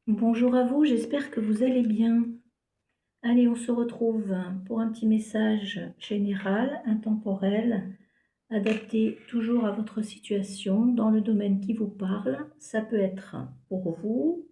Bonjour à vous, j'espère que vous allez bien. Allez, on se retrouve pour un petit message général, intemporel, adapté toujours à votre situation, dans le domaine qui vous parle. Ça peut être pour vous,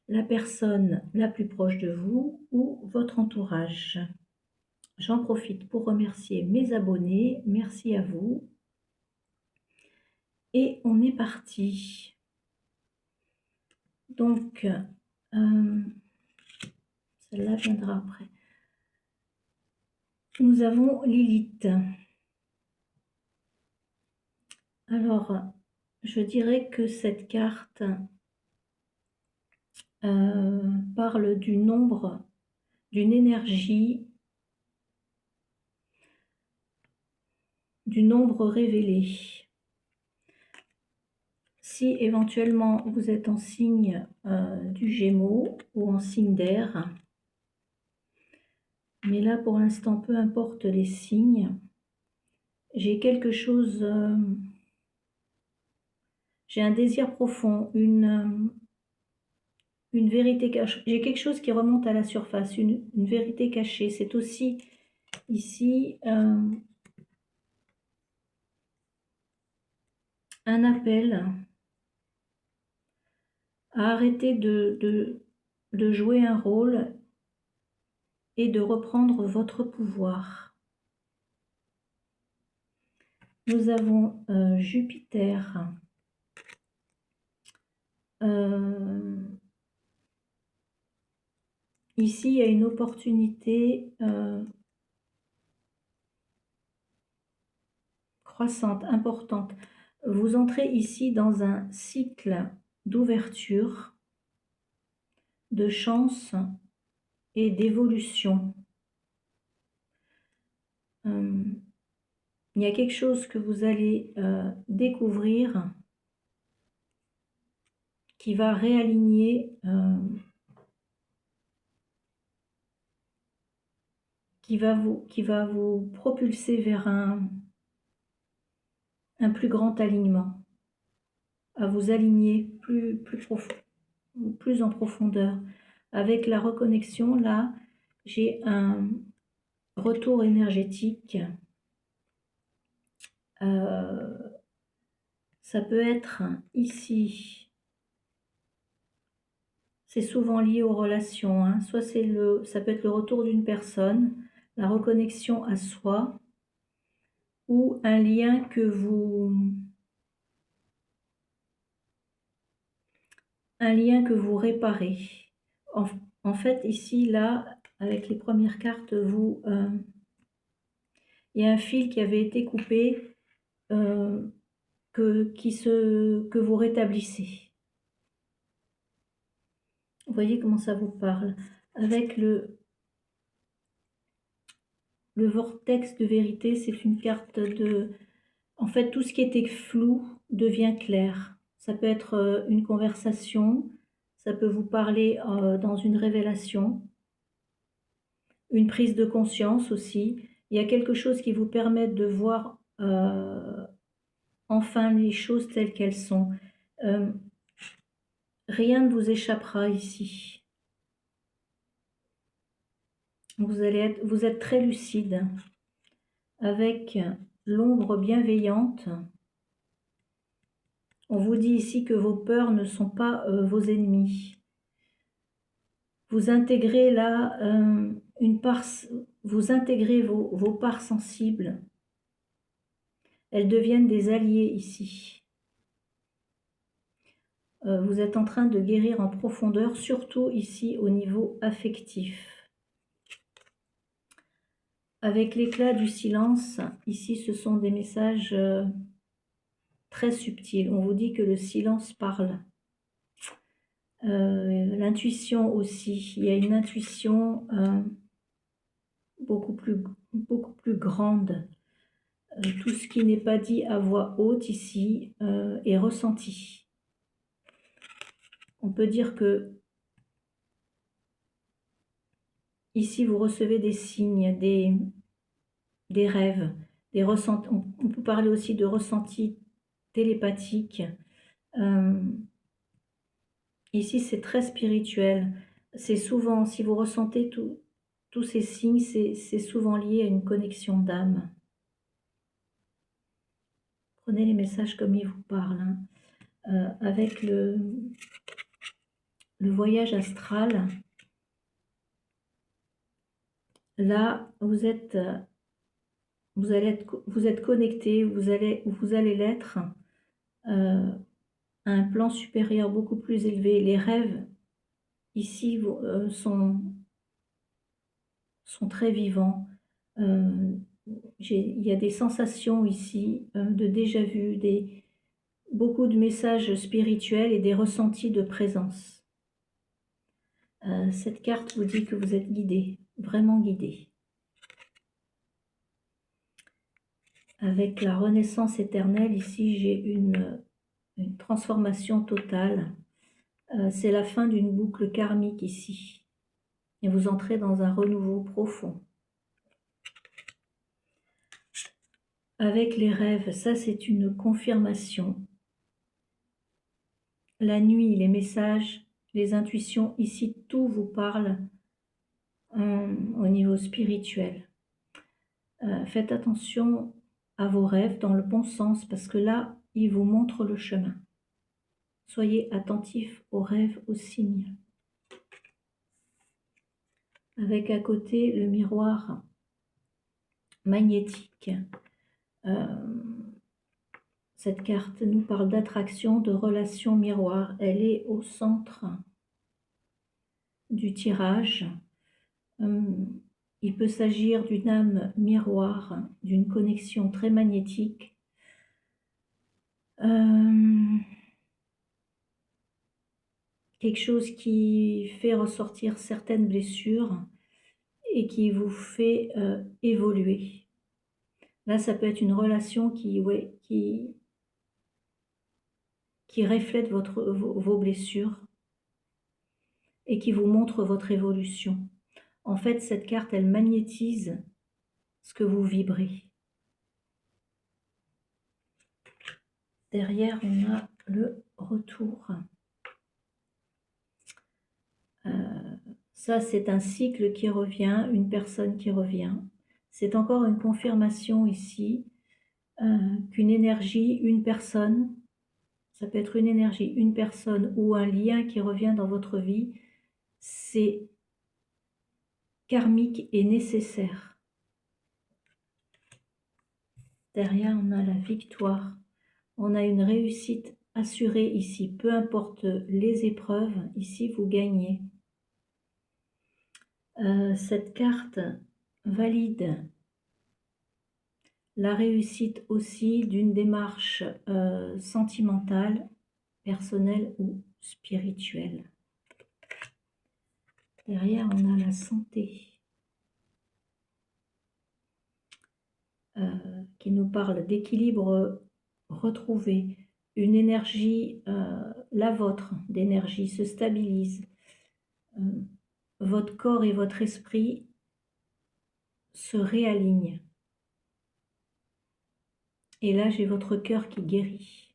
la personne la plus proche de vous ou votre entourage. J'en profite pour remercier mes abonnés. Merci à vous. Et on est parti. Donc, celle-là viendra après. Nous avons Lilith. Alors, je dirais que cette carte parle du nombre, d'une énergie, du nombre révélé. Si éventuellement vous êtes en signe du Gémeaux ou en signe d'air, mais là pour l'instant, peu importe les signes, j'ai quelque chose, j'ai un désir profond, une vérité cachée. J'ai quelque chose qui remonte à la surface, une vérité cachée. C'est aussi ici un appel à arrêter de jouer un rôle et de reprendre votre pouvoir. Nous avons Jupiter. Ici, il y a une opportunité croissante, importante. Vous entrez ici dans un cycle d'ouverture, de chance et d'évolution. Il y a quelque chose que vous allez découvrir qui va réaligner, qui va vous propulser vers un plus grand alignement, à vous aligner plus profond, plus en profondeur. Avec la reconnexion, là, j'ai un retour énergétique. Ça peut être ici, c'est souvent lié aux relations, hein. Soit ça peut être le retour d'une personne, la reconnexion à soi, ou un lien que vous réparez. En fait, ici, là, avec les premières cartes, il y a un fil qui avait été coupé, que vous rétablissez. Vous voyez comment ça vous parle. Avec le vortex de vérité, c'est une carte de... En fait, tout ce qui était flou devient clair. Ça peut être une conversation, ça peut vous parler dans une révélation, une prise de conscience aussi. Il y a quelque chose qui vous permet de voir enfin les choses telles qu'elles sont. Rien ne vous échappera ici. Vous êtes très lucide, avec l'ombre bienveillante. On vous dit ici que vos peurs ne sont pas vos ennemis. Vous intégrez là vous intégrez vos parts sensibles. Elles deviennent des alliés ici. Vous êtes en train de guérir en profondeur, surtout ici au niveau affectif. Avec l'éclat du silence, ici ce sont des messages très subtils. On vous dit que le silence parle. L'intuition aussi, il y a une intuition beaucoup plus grande. Tout ce qui n'est pas dit à voix haute ici est ressenti. On peut dire que ici vous recevez des signes, des rêves, des ressentis. On peut parler aussi de ressentis télépathiques. Ici, c'est très spirituel. C'est souvent, si vous ressentez tous ces signes, c'est souvent lié à une connexion d'âme. Prenez les messages comme ils vous parlent, hein. Avec le voyage astral, là, vous êtes connecté, vous allez l'être à un plan supérieur beaucoup plus élevé. Les rêves ici sont très vivants. Il y a des sensations ici de déjà-vu, beaucoup de messages spirituels et des ressentis de présence. Cette carte vous dit que vous êtes guidé, vraiment guidé. Avec la renaissance éternelle, ici j'ai une transformation totale. C'est la fin d'une boucle karmique ici. Et vous entrez dans un renouveau profond. Avec les rêves, ça c'est une confirmation. La nuit, les messages, les intuitions, ici tout vous parle au niveau spirituel. Faites attention à vos rêves dans le bon sens parce que là, ils vous montrent le chemin. Soyez attentifs aux rêves, aux signes. Avec à côté le miroir magnétique. Cette carte nous parle d'attraction, de relation miroir. Elle est au centre du tirage. Il peut s'agir d'une âme miroir, d'une connexion très magnétique. Quelque chose qui fait ressortir certaines blessures et qui vous fait évoluer. Là, ça peut être une relation qui reflète vos blessures et qui vous montre votre évolution. En fait, cette carte, elle magnétise ce que vous vibrez. Derrière, on a le retour. Ça, c'est un cycle qui revient, une personne qui revient. C'est encore une confirmation ici qu'une énergie, une personne, ça peut être une énergie, une personne ou un lien qui revient dans votre vie, c'est karmique et nécessaire. Derrière, on a la victoire. On a une réussite assurée ici. Peu importe les épreuves, ici, vous gagnez. Cette carte valide la réussite aussi d'une démarche sentimentale, personnelle ou spirituelle. Derrière, on a la santé qui nous parle d'équilibre retrouvé. Une énergie, la vôtre d'énergie, se stabilise. Votre corps et votre esprit se réalignent. Et là, j'ai votre cœur qui guérit.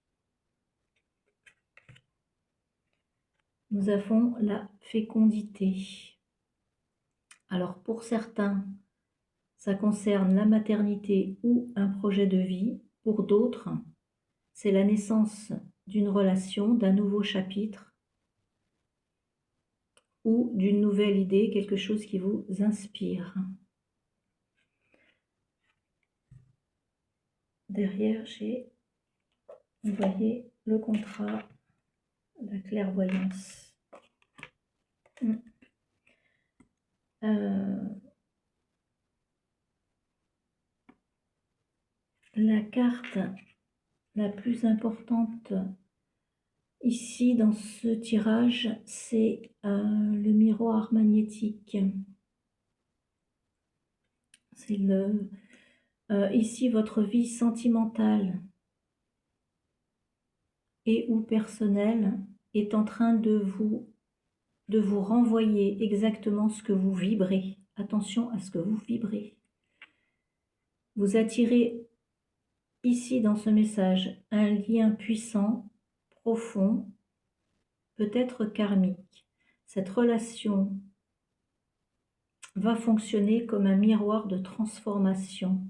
Nous avons la fécondité. Alors pour certains, ça concerne la maternité ou un projet de vie. Pour d'autres, c'est la naissance d'une relation, d'un nouveau chapitre ou d'une nouvelle idée, quelque chose qui vous inspire. Derrière, j'ai, vous voyez, le contrat, la clairvoyance. La carte la plus importante ici dans ce tirage, c'est le miroir magnétique. C'est ici votre vie sentimentale et ou personnelle est en train de vous renvoyer exactement ce que vous vibrez. Attention à ce que vous vibrez. Vous attirez ici dans ce message un lien puissant, profond, peut être karmique. Cette relation va fonctionner comme un miroir de transformation.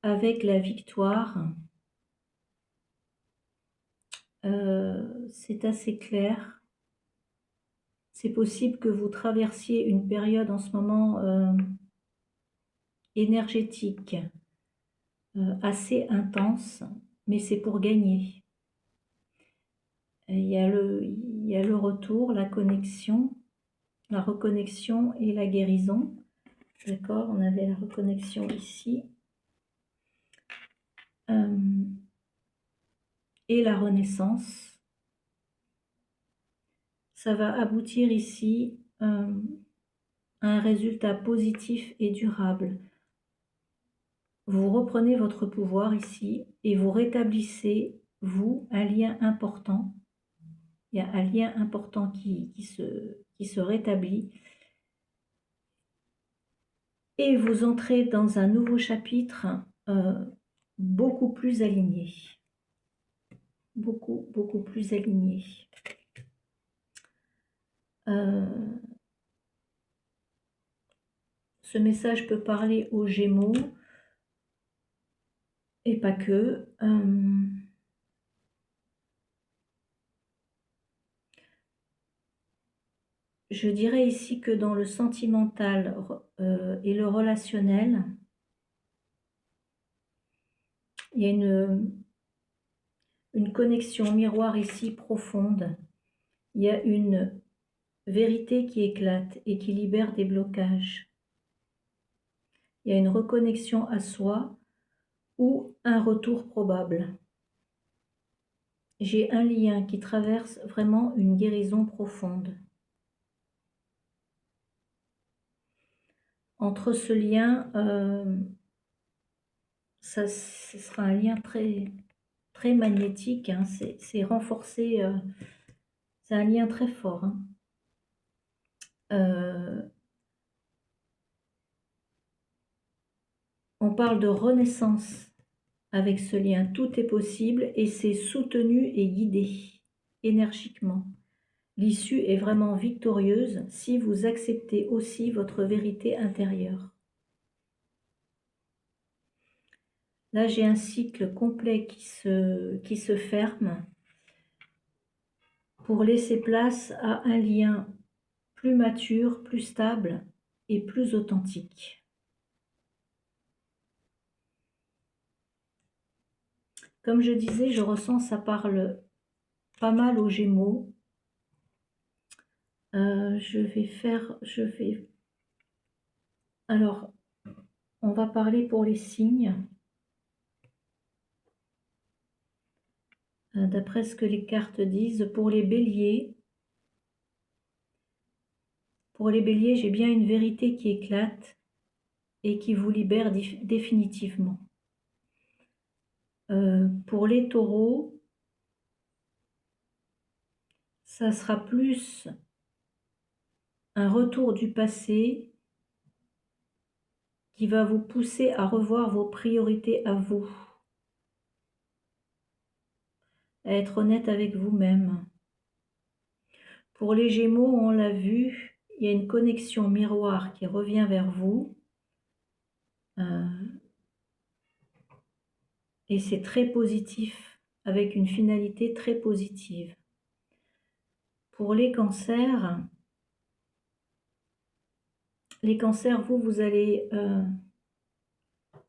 Avec la victoire, c'est assez clair. C'est possible que vous traversiez une période en ce moment énergétique assez intense, mais c'est pour gagner. Il y a le retour, la connexion, la reconnexion et la guérison. D'accord, on avait la reconnexion ici. Et la renaissance. Ça va aboutir ici à un résultat positif et durable. Vous reprenez votre pouvoir ici et vous rétablissez, vous, un lien important. Il y a un lien important qui se rétablit. Et vous entrez dans un nouveau chapitre beaucoup plus aligné. Beaucoup, beaucoup plus aligné. Ce message peut parler aux Gémeaux et pas que. Je dirais ici que dans le sentimental et le relationnel, il y a une connexion miroir ici profonde. Il y a une vérité qui éclate et qui libère des blocages. Il y a une reconnexion à soi ou un retour probable. J'ai un lien qui traverse vraiment une guérison profonde. Entre ce lien, ce sera un lien très, très magnétique, hein, c'est renforcé, c'est un lien très fort. Hein. On parle de renaissance avec ce lien, tout est possible et c'est soutenu et guidé énergiquement. L'issue est vraiment victorieuse si vous acceptez aussi votre vérité intérieure. Là, j'ai un cycle complet qui se ferme pour laisser place à un lien plus mature, plus stable et plus authentique. Comme je disais, je ressens ça parle pas mal aux Gémeaux. Alors, on va parler pour les signes. D'après ce que les cartes disent, pour les béliers, j'ai bien une vérité qui éclate et qui vous libère définitivement. Pour les taureaux, ça sera plus un retour du passé qui va vous pousser à revoir vos priorités à vous, à être honnête avec vous-même. Pour les Gémeaux, on l'a vu, il y a une connexion miroir qui revient vers vous. Et c'est très positif, avec une finalité très positive. Pour les cancers, vous allez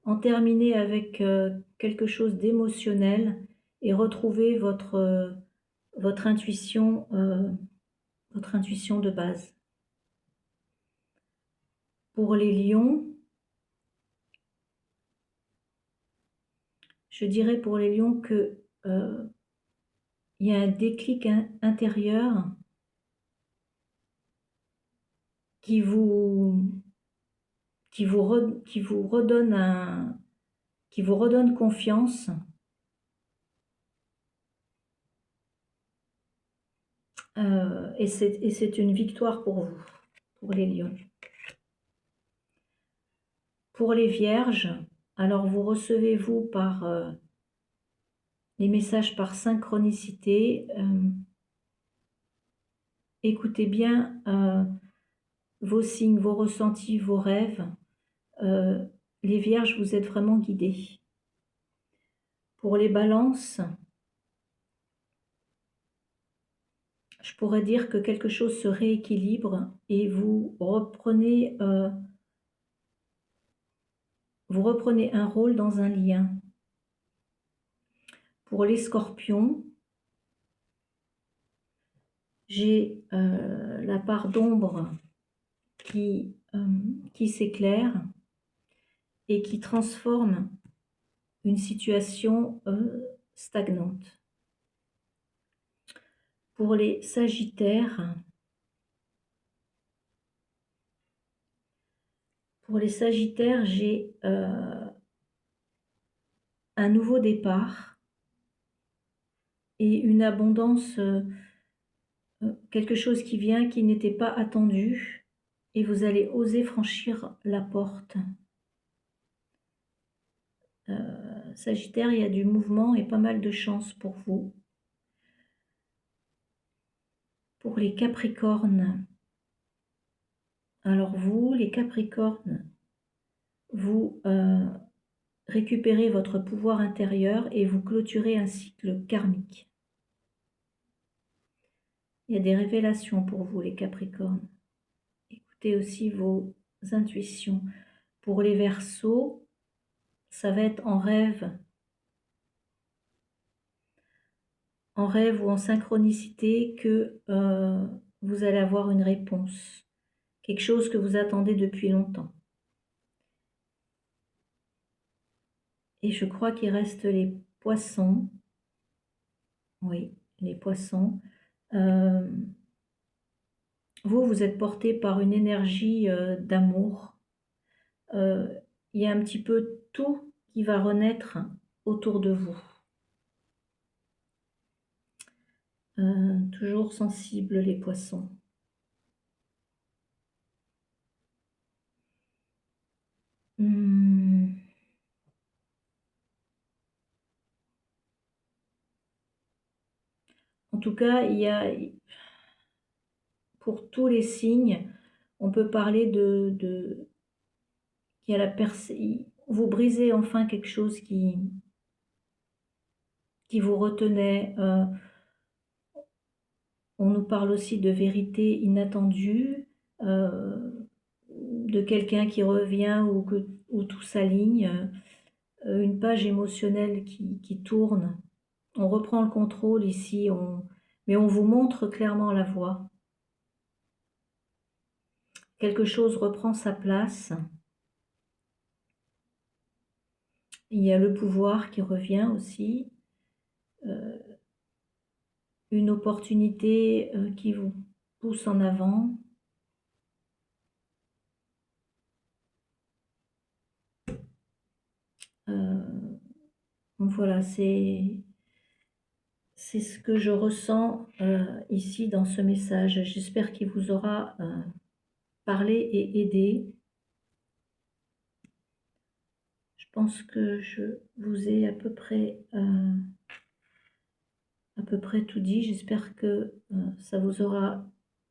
en terminer avec quelque chose d'émotionnel et retrouver votre intuition de base. Pour les lions, je dirais pour les lions que il y a un déclic intérieur qui vous redonne confiance. Et c'est une victoire pour vous, pour les lions. Pour les vierges, alors vous recevez, vous, par les messages par synchronicité. Écoutez bien vos signes, vos ressentis, vos rêves. Les Vierges, vous êtes vraiment guidés. Pour les Balances, je pourrais dire que quelque chose se rééquilibre et vous reprenez un rôle dans un lien. Pour les Scorpions, j'ai la part d'ombre qui s'éclaire et qui transforme une situation stagnante. Pour les Sagittaires, j'ai un nouveau départ et une abondance, quelque chose qui vient, qui n'était pas attendu, et vous allez oser franchir la porte. Sagittaire, il y a du mouvement et pas mal de chance pour vous. Pour les Capricornes, alors vous, les Capricornes, vous récupérez votre pouvoir intérieur et vous clôturez un cycle karmique. Il y a des révélations pour vous, les Capricornes. Écoutez aussi vos intuitions. Pour les Verseaux, ça va être en rêve ou en synchronicité que vous allez avoir une réponse. Quelque chose que vous attendez depuis longtemps. Et je crois qu'il reste les Poissons. Oui, les Poissons. Vous êtes porté par une énergie d'amour. Il y a un petit peu tout qui va renaître autour de vous. Toujours sensibles, les Poissons. En tout cas, il y a, pour tous les signes, on peut parler qu'il y a vous brisez enfin quelque chose qui vous retenait. On nous parle aussi de vérité inattendue, de quelqu'un qui revient ou tout s'aligne, une page émotionnelle qui tourne. On reprend le contrôle ici, mais on vous montre clairement la voie. Quelque chose reprend sa place. Il y a le pouvoir qui revient aussi. Une opportunité qui vous pousse en avant. Donc voilà, c'est ce que je ressens ici dans ce message. J'espère qu'il vous aura parlé et aidé. Je pense que je vous ai à peu près tout dit. J'espère que ça vous aura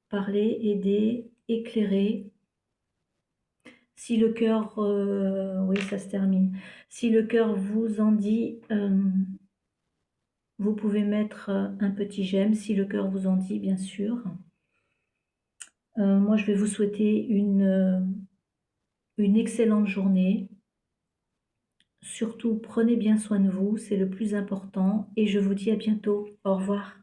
parlé, aidé, éclairé. Si le cœur, oui, ça se termine. Si le cœur vous en dit, vous pouvez mettre un petit j'aime, si le cœur vous en dit, bien sûr. Moi, je vais vous souhaiter une excellente journée. Surtout, prenez bien soin de vous, c'est le plus important. Et je vous dis à bientôt. Au revoir.